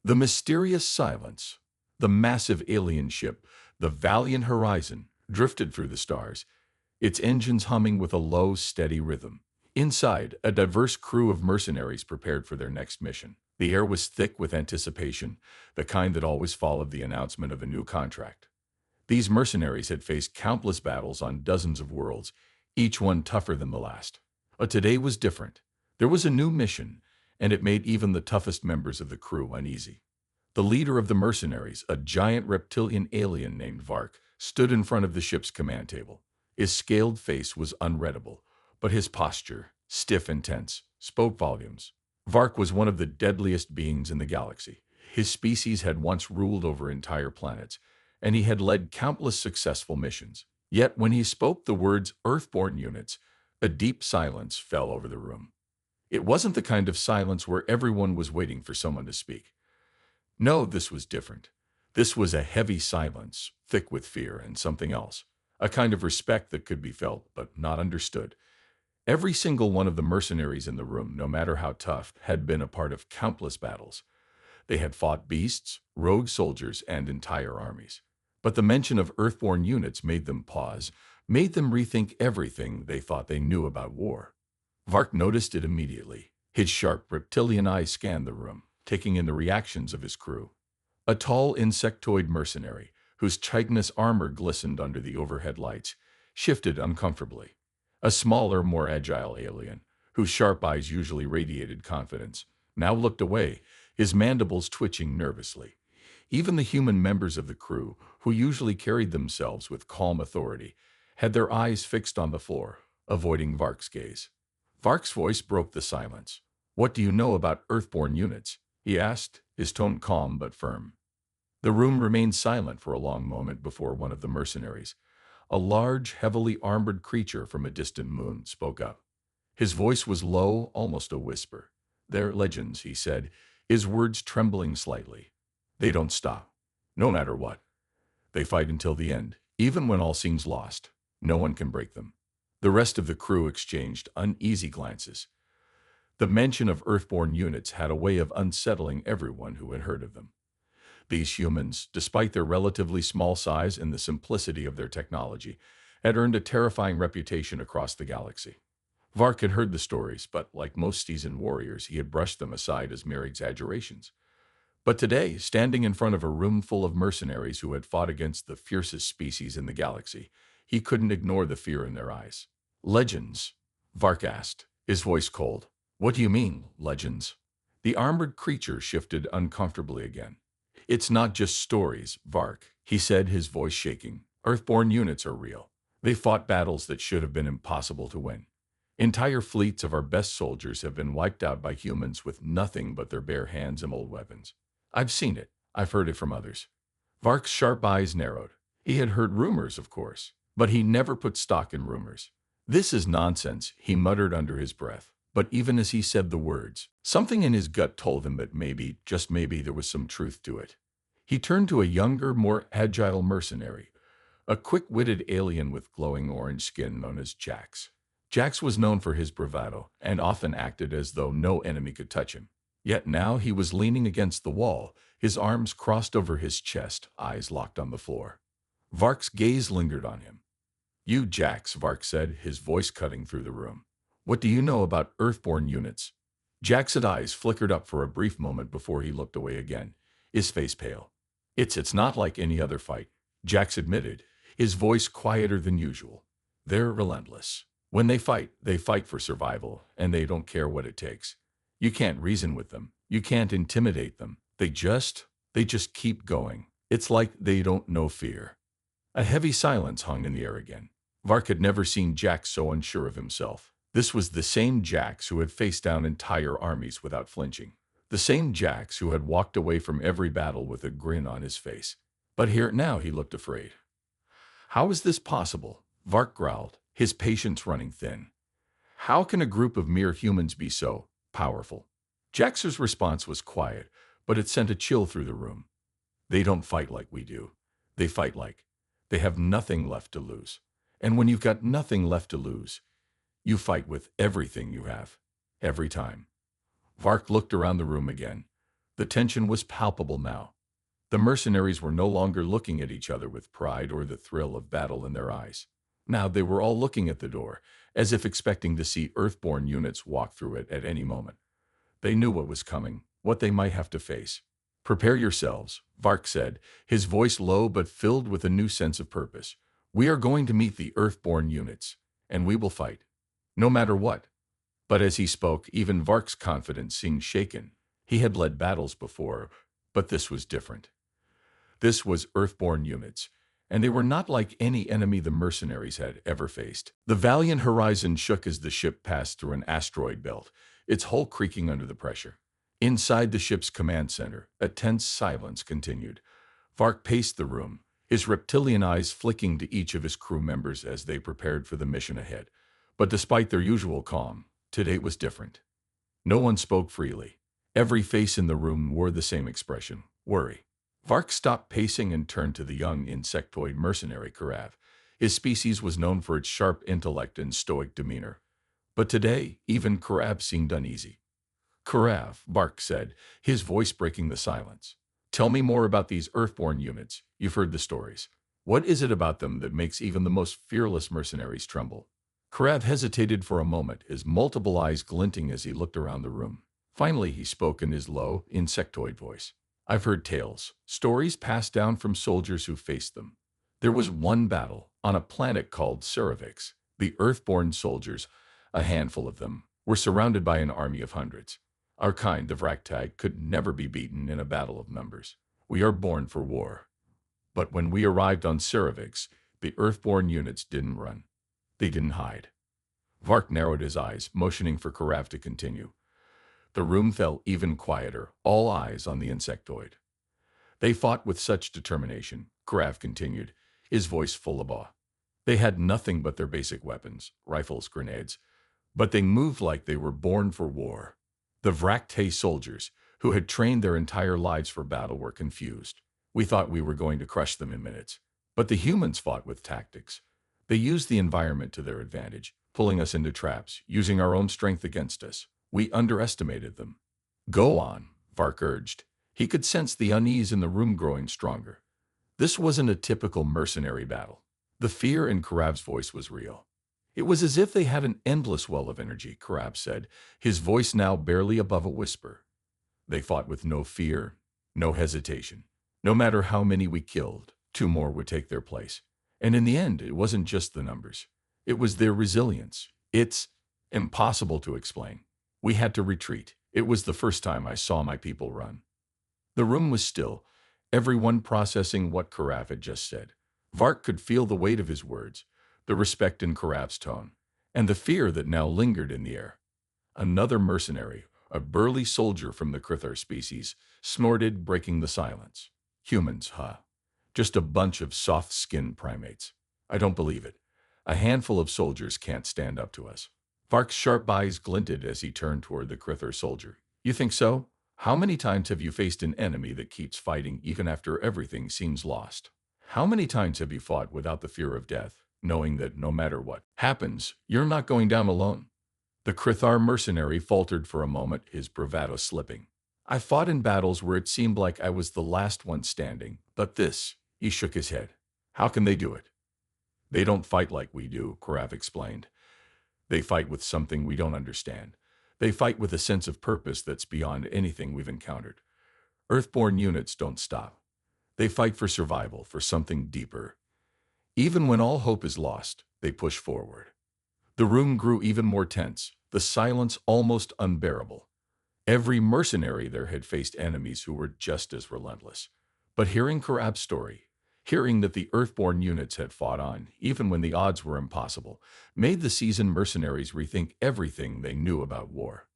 The mysterious silence, the massive alien ship, the valiant horizon, drifted through the stars, its engines humming with a low, steady rhythm. Inside, a diverse crew of mercenaries prepared for their next mission. The air was thick with anticipation, the kind that always followed the announcement of a new contract. These mercenaries had faced countless battles on dozens of worlds, each one tougher than the last. But today was different. There was a new mission, and it made even the toughest members of the crew uneasy. The leader of the mercenaries, a giant reptilian alien named Vark, stood in front of the ship's command table. His scaled face was unreadable, but his posture, stiff and tense, spoke volumes. Vark was one of the deadliest beings in the galaxy. His species had once ruled over entire planets, and he had led countless successful missions. Yet when he spoke the words Earthborn units, a deep silence fell over the room. It wasn't the kind of silence where everyone was waiting for someone to speak. No, this was different. This was a heavy silence, thick with fear and something else, a kind of respect that could be felt but not understood. Every single one of the mercenaries in the room, no matter how tough, had been a part of countless battles. They had fought beasts, rogue soldiers, and entire armies. But the mention of Earthborn units made them pause, made them rethink everything they thought they knew about war. Vark noticed it immediately. His sharp reptilian eyes scanned the room, taking in the reactions of his crew. A tall insectoid mercenary, whose chitinous armor glistened under the overhead lights, shifted uncomfortably. A smaller, more agile alien, whose sharp eyes usually radiated confidence, now looked away, his mandibles twitching nervously. Even the human members of the crew, who usually carried themselves with calm authority, had their eyes fixed on the floor, avoiding Vark's gaze. Vark's voice broke the silence. "What do you know about Earthborn units?" he asked, his tone calm but firm. The room remained silent for a long moment before one of the mercenaries, a large, heavily armored creature from a distant moon, spoke up. His voice was low, almost a whisper. "They're legends," he said, his words trembling slightly. "They don't stop, no matter what. They fight until the end, even when all seems lost. No one can break them." The rest of the crew exchanged uneasy glances. The mention of Earthborn units had a way of unsettling everyone who had heard of them. These humans, despite their relatively small size and the simplicity of their technology, had earned a terrifying reputation across the galaxy. Vark had heard the stories, but like most seasoned warriors, he had brushed them aside as mere exaggerations. But today, standing in front of a room full of mercenaries who had fought against the fiercest species in the galaxy, he couldn't ignore the fear in their eyes. "Legends?" Vark asked, his voice cold. "What do you mean, legends?" The armored creature shifted uncomfortably again. "It's not just stories, Vark," he said, his voice shaking. "Earthborn units are real. They fought battles that should have been impossible to win. Entire fleets of our best soldiers have been wiped out by humans with nothing but their bare hands and old weapons. I've seen it. I've heard it from others." Vark's sharp eyes narrowed. He had heard rumors, of course, but he never put stock in rumors. "This is nonsense," he muttered under his breath. But even as he said the words, something in his gut told him that maybe, just maybe, there was some truth to it. He turned to a younger, more agile mercenary, a quick-witted alien with glowing orange skin known as Jax. Jax was known for his bravado and often acted as though no enemy could touch him. Yet now he was leaning against the wall, his arms crossed over his chest, eyes locked on the floor. Vark's gaze lingered on him. "You, Jax," Vark said, his voice cutting through the room. "What do you know about Earthborn units?" Jax's eyes flickered up for a brief moment before he looked away again, his face pale. It's not like any other fight," Jax admitted, his voice quieter than usual. "They're relentless. When they fight for survival, and they don't care what it takes. You can't reason with them. You can't intimidate them. They just keep going. It's like they don't know fear." A heavy silence hung in the air again. Vark had never seen Jax so unsure of himself. This was the same Jax who had faced down entire armies without flinching. The same Jax who had walked away from every battle with a grin on his face. But here now he looked afraid. "How is this possible?" Vark growled, his patience running thin. "How can a group of mere humans be so powerful?" Jax's response was quiet, but it sent a chill through the room. "They don't fight like we do. They fight like they have nothing left to lose. And when you've got nothing left to lose, you fight with everything you have, every time." Vark looked around the room again. The tension was palpable now. The mercenaries were no longer looking at each other with pride or the thrill of battle in their eyes. Now they were all looking at the door, as if expecting to see Earthborn units walk through it at any moment. They knew what was coming, what they might have to face. "Prepare yourselves," Vark said, his voice low but filled with a new sense of purpose. "We are going to meet the Earthborn units, and we will fight. No matter what." But as he spoke, even Vark's confidence seemed shaken. He had led battles before, but this was different. This was Earthborn units, and they were not like any enemy the mercenaries had ever faced. The Valiant horizon shook as the ship passed through an asteroid belt, its hull creaking under the pressure. Inside the ship's command center, a tense silence continued. Vark paced the room, his reptilian eyes flicking to each of his crew members as they prepared for the mission ahead. But despite their usual calm, today was different. No one spoke freely. Every face in the room wore the same expression: worry. Vark stopped pacing and turned to the young insectoid mercenary Karav. His species was known for its sharp intellect and stoic demeanor. But today, even Karav seemed uneasy. "Karav," Vark said, his voice breaking the silence. "Tell me more about these Earthborn units. You've heard the stories. What is it about them that makes even the most fearless mercenaries tremble?" Karav hesitated for a moment, his multiple eyes glinting as he looked around the room. Finally, he spoke in his low, insectoid voice. "I've heard tales, stories passed down from soldiers who faced them. There was one battle on a planet called Cervix. The Earthborn soldiers, a handful of them, were surrounded by an army of hundreds. Our kind, the Vractag, could never be beaten in a battle of numbers. We are born for war. But when we arrived on Cervix, the Earthborn units didn't run. They didn't hide." Vark narrowed his eyes, motioning for Karav to continue. The room fell even quieter, all eyes on the insectoid. "They fought with such determination," Karav continued, his voice full of awe. "They had nothing but their basic weapons, rifles, grenades, but they moved like they were born for war. The Vractay soldiers, who had trained their entire lives for battle, were confused. We thought we were going to crush them in minutes. But the humans fought with tactics. They used the environment to their advantage, pulling us into traps, using our own strength against us. We underestimated them." "Go on," Vark urged. He could sense the unease in the room growing stronger. This wasn't a typical mercenary battle. The fear in Karav's voice was real. It was as if they had an endless well of energy, Karav said, his voice now barely above a whisper. "They fought with no fear, no hesitation. No matter how many we killed, two more would take their place. And in the end, it wasn't just the numbers. It was their resilience. It's impossible to explain. We had to retreat. It was the first time I saw my people run." The room was still, everyone processing what Karav had just said. Vark could feel the weight of his words, the respect in Karav's tone, and the fear that now lingered in the air. Another mercenary, a burly soldier from the Krithar species, snorted, breaking the silence. "Humans, huh? Just a bunch of soft-skinned primates. I don't believe it. A handful of soldiers can't stand up to us." Vark's sharp eyes glinted as he turned toward the Krithar soldier. "You think so? How many times have you faced an enemy that keeps fighting even after everything seems lost? How many times have you fought without the fear of death, knowing that no matter what happens, you're not going down alone?" The Krithar mercenary faltered for a moment, his bravado slipping. "I fought in battles where it seemed like I was the last one standing, but this," he shook his head. "How can they do it?" "They don't fight like we do," Karav explained. "They fight with something we don't understand. They fight with a sense of purpose that's beyond anything we've encountered. Earthborn units don't stop. They fight for survival, for something deeper. Even when all hope is lost, they push forward." The room grew even more tense, the silence almost unbearable. Every mercenary there had faced enemies who were just as relentless. But hearing Karav's story, hearing that the Earthborn units had fought on, even when the odds were impossible, made the seasoned mercenaries rethink everything they knew about war.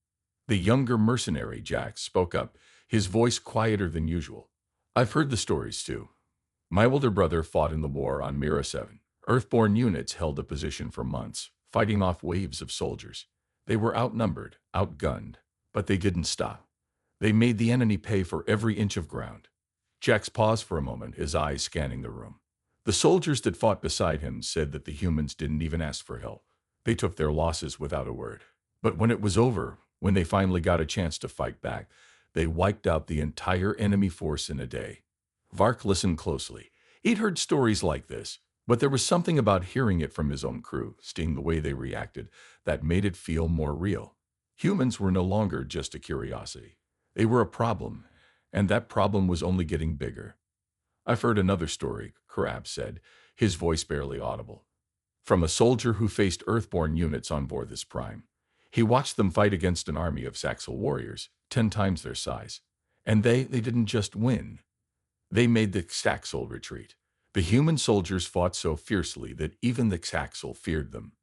The younger mercenary, Jack, spoke up, his voice quieter than usual. "I've heard the stories too. My older brother fought in the war on Mira 7. Earthborn units held a position for months, fighting off waves of soldiers. They were outnumbered, outgunned, but they didn't stop. They made the enemy pay for every inch of ground." Jax paused for a moment, his eyes scanning the room. The soldiers that fought beside him said that the humans didn't even ask for help. They took their losses without a word. But when it was over, when they finally got a chance to fight back, They wiped out the entire enemy force in a day. Vark listened closely. He'd heard stories like this, but there was something about hearing it from his own crew, seeing the way they reacted, that made it feel more real. Humans were no longer just a curiosity. They were a problem, and that problem was only getting bigger. I've heard another story, Karab said, his voice barely audible. From a soldier who faced Earthborn units on board this prime. He watched them fight against an army of Saxal warriors, 10 times their size. And they didn't just win. They made the Saxal retreat. The human soldiers fought so fiercely that even the Saxal feared them.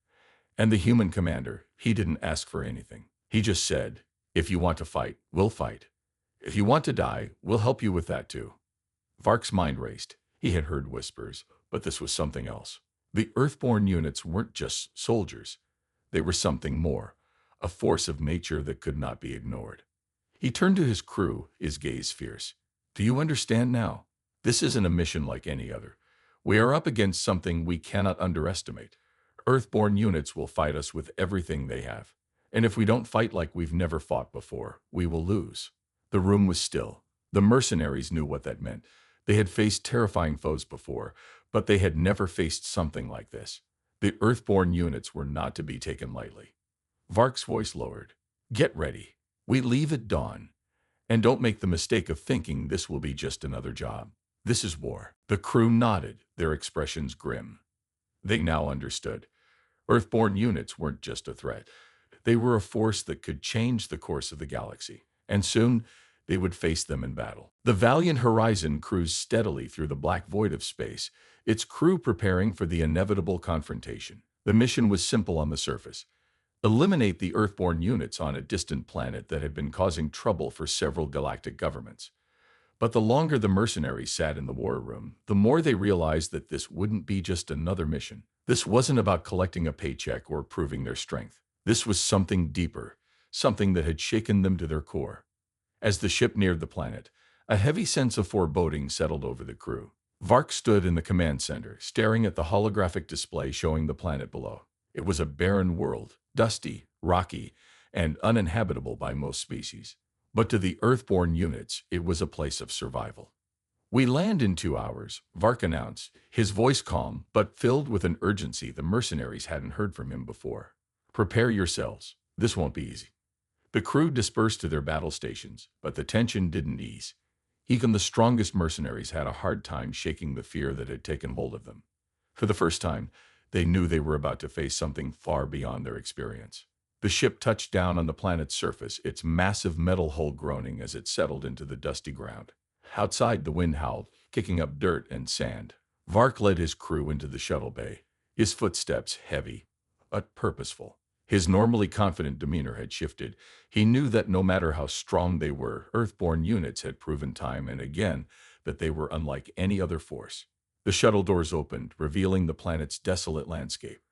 And the human commander, he didn't ask for anything. He just said, "If you want to fight, we'll fight. If you want to die, we'll help you with that too." Vark's mind raced. He had heard whispers, but this was something else. The Earthborn units weren't just soldiers. They were something more, a force of nature that could not be ignored. He turned to his crew, his gaze fierce. "Do you understand now? This isn't a mission like any other. We are up against something we cannot underestimate. Earthborn units will fight us with everything they have. And if we don't fight like we've never fought before, we will lose." The room was still. The mercenaries knew what that meant. They had faced terrifying foes before, but they had never faced something like this. The Earthborn units were not to be taken lightly. Vark's voice lowered. "Get ready. We leave at dawn. And don't make the mistake of thinking this will be just another job. This is war." The crew nodded, their expressions grim. They now understood. Earthborn units weren't just a threat. They were a force that could change the course of the galaxy, and soon they would face them in battle. The Valiant Horizon cruised steadily through the black void of space, its crew preparing for the inevitable confrontation. The mission was simple on the surface. Eliminate the Earthborn units on a distant planet that had been causing trouble for several galactic governments. But the longer the mercenaries sat in the war room, the more they realized that this wouldn't be just another mission. This wasn't about collecting a paycheck or proving their strength. This was something deeper, something that had shaken them to their core. As the ship neared the planet, a heavy sense of foreboding settled over the crew. Vark stood in the command center, staring at the holographic display showing the planet below. It was a barren world, dusty, rocky, and uninhabitable by most species. But to the Earthborn units, it was a place of survival. "We land in 2 hours," Vark announced, his voice calm but filled with an urgency the mercenaries hadn't heard from him before. "Prepare yourselves. This won't be easy." The crew dispersed to their battle stations, but the tension didn't ease. Even the strongest mercenaries had a hard time shaking the fear that had taken hold of them. For the first time, they knew they were about to face something far beyond their experience. The ship touched down on the planet's surface, its massive metal hull groaning as it settled into the dusty ground. Outside, the wind howled, kicking up dirt and sand. Vark led his crew into the shuttle bay, his footsteps heavy, but purposeful. His normally confident demeanor had shifted. He knew that no matter how strong they were, Earthborn units had proven time and again that they were unlike any other force. The shuttle doors opened, revealing the planet's desolate landscape.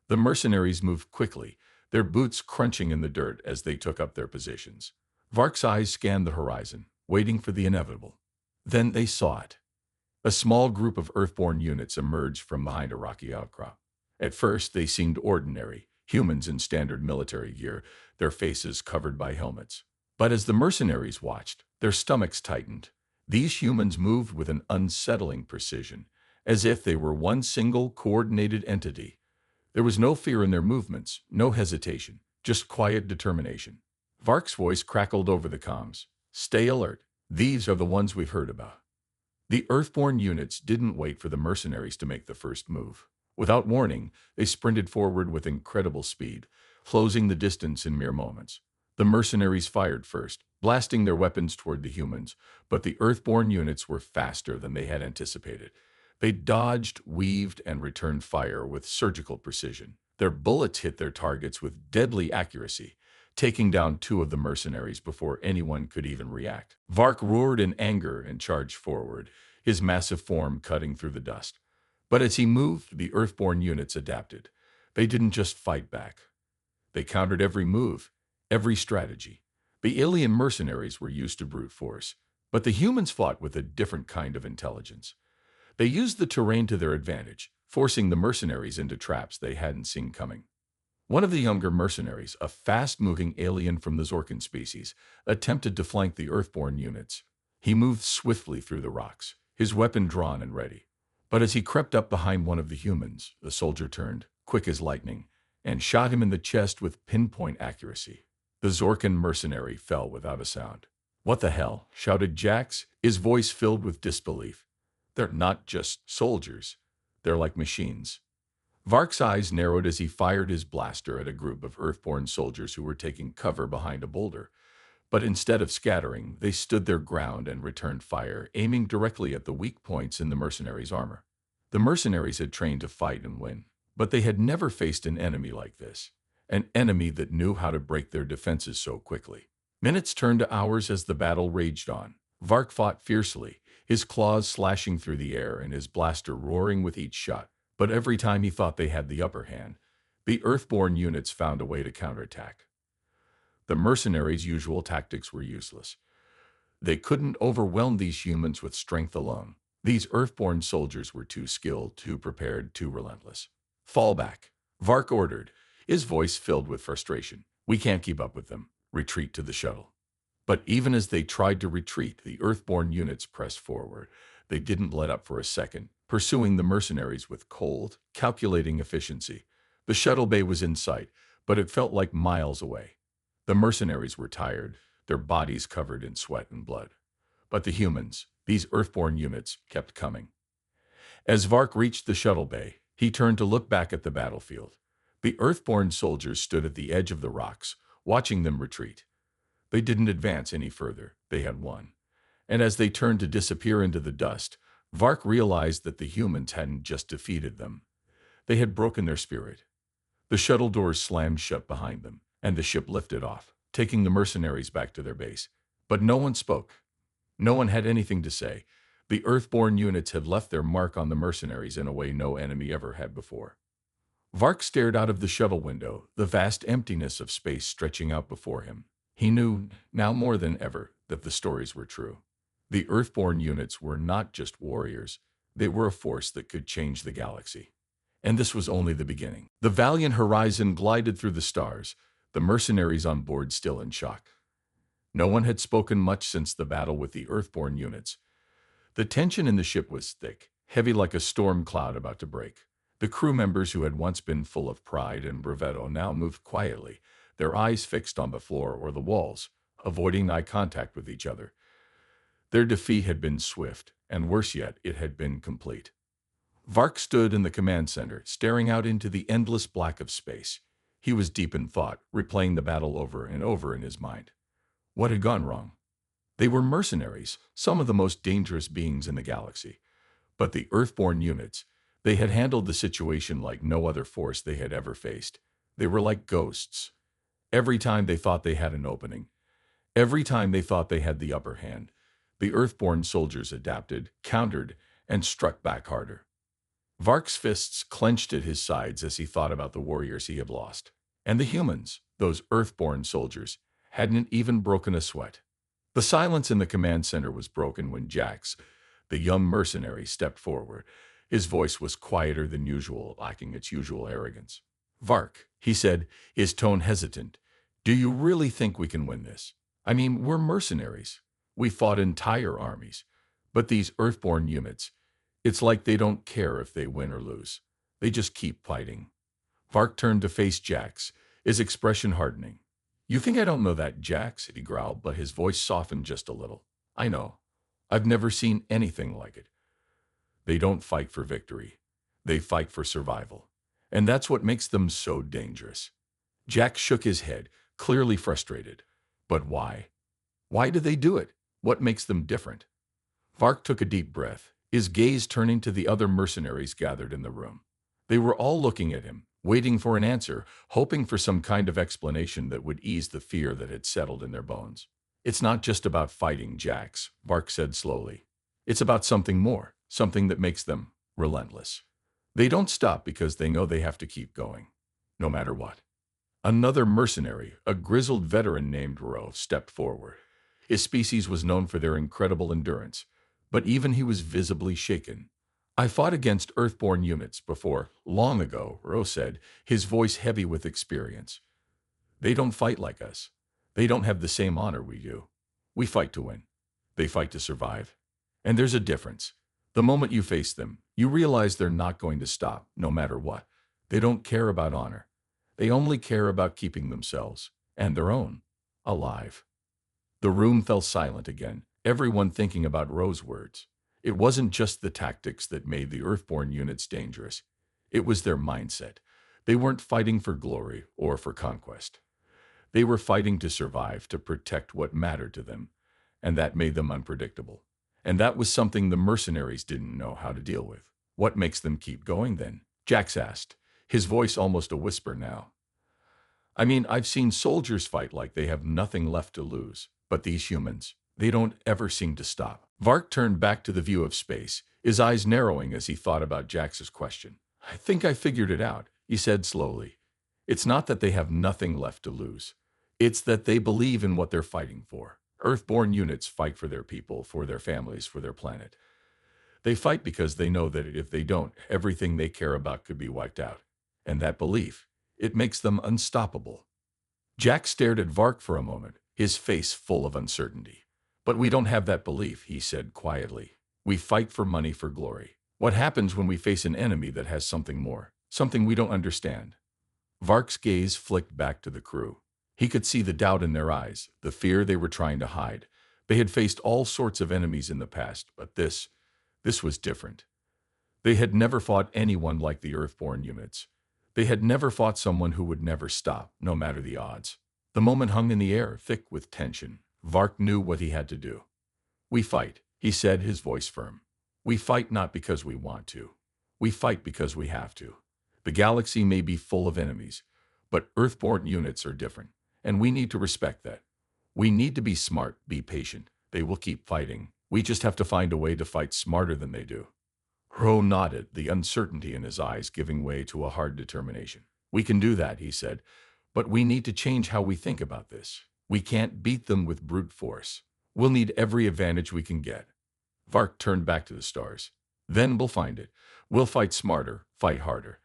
The mercenaries moved quickly, their boots crunching in the dirt as they took up their positions. Vark's eyes scanned the horizon, waiting for the inevitable. Then they saw it. A small group of Earthborn units emerged from behind a rocky outcrop. At first, they seemed ordinary, humans in standard military gear, their faces covered by helmets. But as the mercenaries watched, their stomachs tightened. These humans moved with an unsettling precision, as if they were one single, coordinated entity. There was no fear in their movements, no hesitation, just quiet determination. Vark's voice crackled over the comms. "Stay alert. These are the ones we've heard about." The Earthborn units didn't wait for the mercenaries to make the first move. Without warning, they sprinted forward with incredible speed, closing the distance in mere moments. The mercenaries fired first, blasting their weapons toward the humans, but the Earthborn units were faster than they had anticipated. They dodged, weaved, and returned fire with surgical precision. Their bullets hit their targets with deadly accuracy, taking down 2 of the mercenaries before anyone could even react. Vark roared in anger and charged forward, his massive form cutting through the dust. But as he moved, the Earthborn units adapted. They didn't just fight back. They countered every move, every strategy. The alien mercenaries were used to brute force, but the humans fought with a different kind of intelligence. They used the terrain to their advantage, forcing the mercenaries into traps they hadn't seen coming. One of the younger mercenaries, a fast-moving alien from the Zorkan species, attempted to flank the Earthborn units. He moved swiftly through the rocks, his weapon drawn and ready. But as he crept up behind one of the humans, the soldier turned, quick as lightning, and shot him in the chest with pinpoint accuracy. The Zorkan mercenary fell without a sound. "What the hell?" shouted Jax, his voice filled with disbelief. "They're not just soldiers. They're like machines." Vark's eyes narrowed as he fired his blaster at a group of Earthborn soldiers who were taking cover behind a boulder. But instead of scattering, they stood their ground and returned fire, aiming directly at the weak points in the mercenaries' armor. The mercenaries had trained to fight and win, but they had never faced an enemy like this, an enemy that knew how to break their defenses so quickly. Minutes turned to hours as the battle raged on. Vark fought fiercely, his claws slashing through the air and his blaster roaring with each shot. But every time he thought they had the upper hand, the Earthborn units found a way to counterattack. The mercenaries' usual tactics were useless. They couldn't overwhelm these humans with strength alone. These Earthborn soldiers were too skilled, too prepared, too relentless. "Fall back," Vark ordered, his voice filled with frustration. "We can't keep up with them. Retreat to the shuttle." But even as they tried to retreat, the Earthborn units pressed forward. They didn't let up for a second, pursuing the mercenaries with cold, calculating efficiency. The shuttle bay was in sight, but it felt like miles away. The mercenaries were tired, their bodies covered in sweat and blood. But the humans, these Earthborn units, kept coming. As Vark reached the shuttle bay, he turned to look back at the battlefield. The Earthborn soldiers stood at the edge of the rocks, watching them retreat. They didn't advance any further. They had won. And as they turned to disappear into the dust, Vark realized that the humans hadn't just defeated them. They had broken their spirit. The shuttle doors slammed shut behind them, and the ship lifted off, taking the mercenaries back to their base. But no one spoke. No one had anything to say. The Earthborn units had left their mark on the mercenaries in a way no enemy ever had before. Vark stared out of the shuttle window, the vast emptiness of space stretching out before him. He knew, now more than ever, that the stories were true. The Earthborn units were not just warriors. They were a force that could change the galaxy. And this was only the beginning. The valiant horizon glided through the stars, the mercenaries on board still in shock. No one had spoken much since the battle with the Earthborn units. The tension in the ship was thick, heavy like a storm cloud about to break. The crew members who had once been full of pride and bravado now moved quietly, their eyes fixed on the floor or the walls, avoiding eye contact with each other. Their defeat had been swift, and worse yet, it had been complete. Vark stood in the command center, staring out into the endless black of space. He was deep in thought, replaying the battle over and over in his mind. What had gone wrong? They were mercenaries, some of the most dangerous beings in the galaxy. But the Earthborn units, they had handled the situation like no other force they had ever faced. They were like ghosts. Every time they thought they had an opening, every time they thought they had the upper hand, the Earthborn soldiers adapted, countered, and struck back harder. Vark's fists clenched at his sides as he thought about the warriors he had lost. And the humans, those Earthborn soldiers, hadn't even broken a sweat. The silence in the command center was broken when Jax, the young mercenary, stepped forward. His voice was quieter than usual, lacking its usual arrogance. "Vark," he said, his tone hesitant, "do you really think we can win this? I mean, we're mercenaries. We fought entire armies. But these Earthborn units, it's like they don't care if they win or lose. They just keep fighting." Vark turned to face Jax, his expression hardening. "You think I don't know that, Jax?" he growled, but his voice softened just a little. "I know. I've never seen anything like it. They don't fight for victory. They fight for survival. And that's what makes them so dangerous." Jax shook his head, clearly frustrated. "But why? Why do they do it? What makes them different?" Vark took a deep breath, his gaze turning to the other mercenaries gathered in the room. They were all looking at him, waiting for an answer, hoping for some kind of explanation that would ease the fear that had settled in their bones. "It's not just about fighting, Jax," Vark said slowly. "It's about something more, something that makes them relentless. They don't stop because they know they have to keep going, no matter what." Another mercenary, a grizzled veteran named Ro, stepped forward. His species was known for their incredible endurance, but even he was visibly shaken. I fought against Earthborn units before, long ago, Ro said, his voice heavy with experience. They don't fight like us. They don't have the same honor we do. We fight to win. They fight to survive. And there's a difference. The moment you face them, you realize they're not going to stop, no matter what. They don't care about honor. They only care about keeping themselves, and their own, alive. The room fell silent again, everyone thinking about Ro's words. It wasn't just the tactics that made the Earthborn units dangerous. It was their mindset. They weren't fighting for glory or for conquest. They were fighting to survive, to protect what mattered to them, and that made them unpredictable. And that was something the mercenaries didn't know how to deal with. What makes them keep going then? Jax asked, his voice almost a whisper now. I mean, I've seen soldiers fight like they have nothing left to lose, but these humans, they don't ever seem to stop. Vark turned back to the view of space, his eyes narrowing as he thought about Jax's question. I think I figured it out, he said slowly. It's not that they have nothing left to lose. It's that they believe in what they're fighting for. Earthborn units fight for their people, for their families, for their planet. They fight because they know that if they don't, everything they care about could be wiped out. And that belief, it makes them unstoppable. Jack stared at Vark for a moment, his face full of uncertainty. But we don't have that belief, he said quietly. We fight for money, for glory. What happens when we face an enemy that has something more, something we don't understand? Vark's gaze flicked back to the crew. He could see the doubt in their eyes, the fear they were trying to hide. They had faced all sorts of enemies in the past, but this was different. They had never fought anyone like the Earthborn units. They had never fought someone who would never stop, no matter the odds. The moment hung in the air, thick with tension. Vark knew what he had to do. We fight, he said, his voice firm. We fight not because we want to. We fight because we have to. The galaxy may be full of enemies, but Earthborn units are different, and we need to respect that. We need to be smart, be patient. They will keep fighting. We just have to find a way to fight smarter than they do. Ro nodded, the uncertainty in his eyes giving way to a hard determination. We can do that, he said, but we need to change how we think about this. We can't beat them with brute force. We'll need every advantage we can get. Vark turned back to the stars. Then we'll find it. We'll fight smarter, fight harder.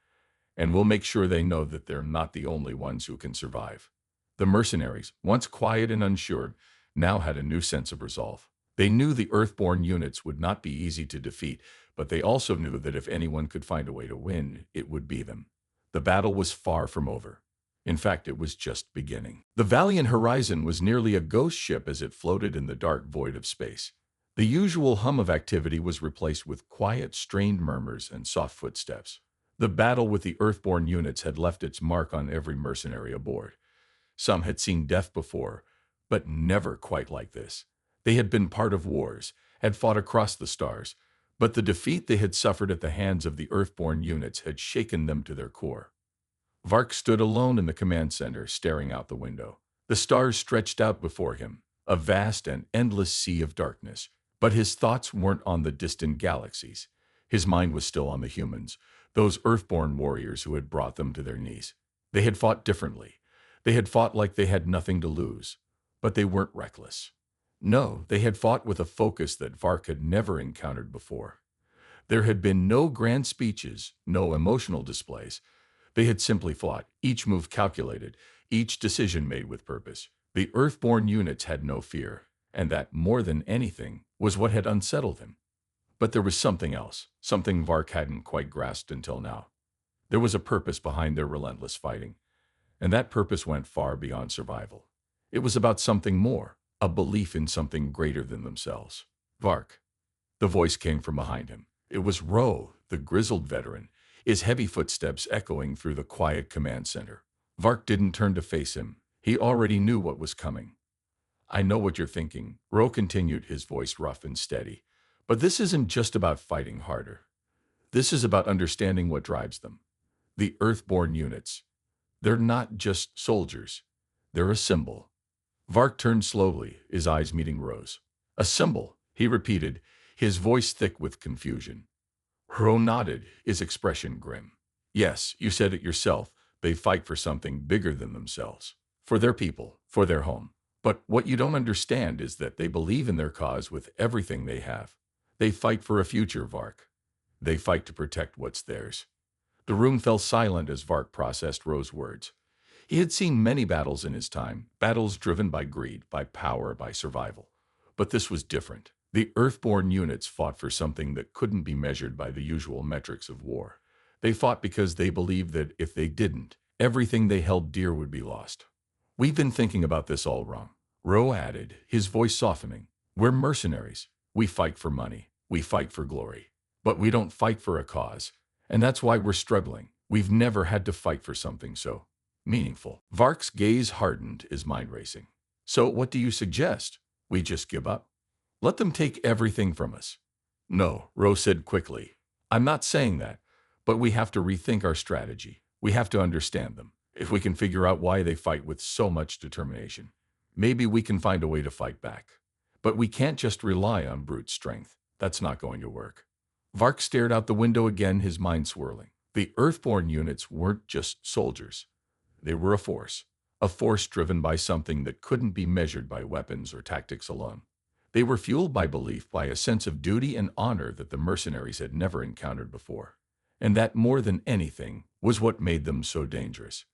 And we'll make sure they know that they're not the only ones who can survive. The mercenaries, once quiet and unsure, now had a new sense of resolve. They knew the Earthborn units would not be easy to defeat, but they also knew that if anyone could find a way to win, it would be them. The battle was far from over. In fact, it was just beginning. The Valiant Horizon was nearly a ghost ship as it floated in the dark void of space. The usual hum of activity was replaced with quiet, strained murmurs and soft footsteps. The battle with the Earthborn units had left its mark on every mercenary aboard. Some had seen death before, but never quite like this. They had been part of wars, had fought across the stars, but the defeat they had suffered at the hands of the Earthborn units had shaken them to their core. Vark stood alone in the command center, staring out the window. The stars stretched out before him, a vast and endless sea of darkness. But his thoughts weren't on the distant galaxies. His mind was still on the humans, those Earthborn warriors who had brought them to their knees. They had fought differently. They had fought like they had nothing to lose. But they weren't reckless. No, they had fought with a focus that Vark had never encountered before. There had been no grand speeches, no emotional displays. They had simply fought, each move calculated, each decision made with purpose. The Earthborn units had no fear, and that, more than anything, was what had unsettled him. But there was something else, something Vark hadn't quite grasped until now. There was a purpose behind their relentless fighting, and that purpose went far beyond survival. It was about something more, a belief in something greater than themselves. Vark. The voice came from behind him. It was Ro, the grizzled veteran, his heavy footsteps echoing through the quiet command center. Vark didn't turn to face him. He already knew what was coming. I know what you're thinking, Ro continued, his voice rough and steady. But this isn't just about fighting harder. This is about understanding what drives them. The Earthborn units. They're not just soldiers. They're a symbol. Vark turned slowly, his eyes meeting Ro's. A symbol, he repeated, his voice thick with confusion. Ro nodded, his expression grim. Yes, you said it yourself. They fight for something bigger than themselves. For their people, for their home. But what you don't understand is that they believe in their cause with everything they have. They fight for a future, Vark. They fight to protect what's theirs. The room fell silent as Vark processed Ro's words. He had seen many battles in his time, battles driven by greed, by power, by survival. But this was different. The Earthborn units fought for something that couldn't be measured by the usual metrics of war. They fought because they believed that if they didn't, everything they held dear would be lost. We've been thinking about this all wrong, Ro added, his voice softening. We're mercenaries. We fight for money. We fight for glory. But we don't fight for a cause. And that's why we're struggling. We've never had to fight for something so meaningful. Vark's gaze hardened, his mind racing. So what do you suggest? We just give up? Let them take everything from us. No, Ro said quickly. I'm not saying that, but we have to rethink our strategy. We have to understand them. If we can figure out why they fight with so much determination, maybe we can find a way to fight back. But we can't just rely on brute strength. That's not going to work. Vark stared out the window again, his mind swirling. The Earthborn units weren't just soldiers. They were a force driven by something that couldn't be measured by weapons or tactics alone. They were fueled by belief, by a sense of duty and honor that the mercenaries had never encountered before. And that, more than anything, was what made them so dangerous.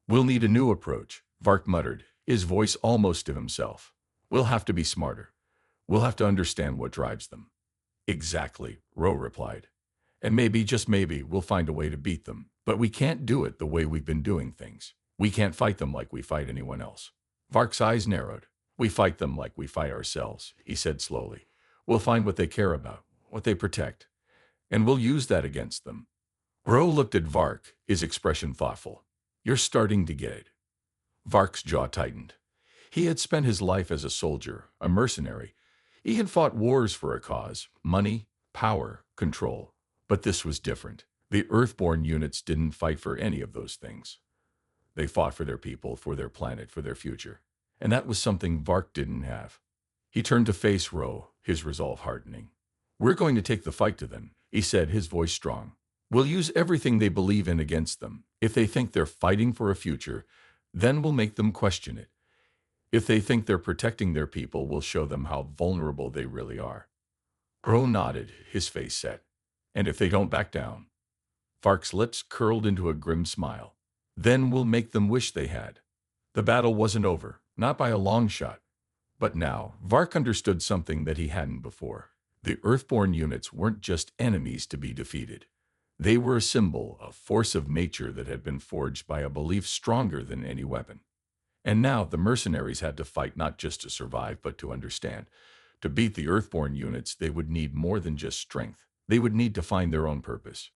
We'll need a new approach, Vark muttered, his voice almost to himself. We'll have to be smarter. We'll have to understand what drives them. Exactly, Ro replied. And maybe, just maybe, we'll find a way to beat them. But we can't do it the way we've been doing things. We can't fight them like we fight anyone else. Vark's eyes narrowed. We fight them like we fight ourselves, he said slowly. We'll find what they care about, what they protect, and we'll use that against them. Ro looked at Vark, his expression thoughtful. You're starting to get it. Vark's jaw tightened. He had spent his life as a soldier, a mercenary. He had fought wars for a cause, money, power, control. But this was different. The Earthborn units didn't fight for any of those things. They fought for their people, for their planet, for their future. And that was something Vark didn't have. He turned to face Ro, his resolve hardening. We're going to take the fight to them, he said, his voice strong. We'll use everything they believe in against them. If they think they're fighting for a future, then we'll make them question it. If they think they're protecting their people, we'll show them how vulnerable they really are. Ro nodded, his face set. And if they don't back down? Vark's lips curled into a grim smile. Then we'll make them wish they had. The battle wasn't over, not by a long shot. But now, Vark understood something that he hadn't before. The Earthborn units weren't just enemies to be defeated. They were a symbol, a force of nature that had been forged by a belief stronger than any weapon. And now the mercenaries had to fight not just to survive, but to understand. To beat the Earthborn units, they would need more than just strength. They would need to find their own purpose.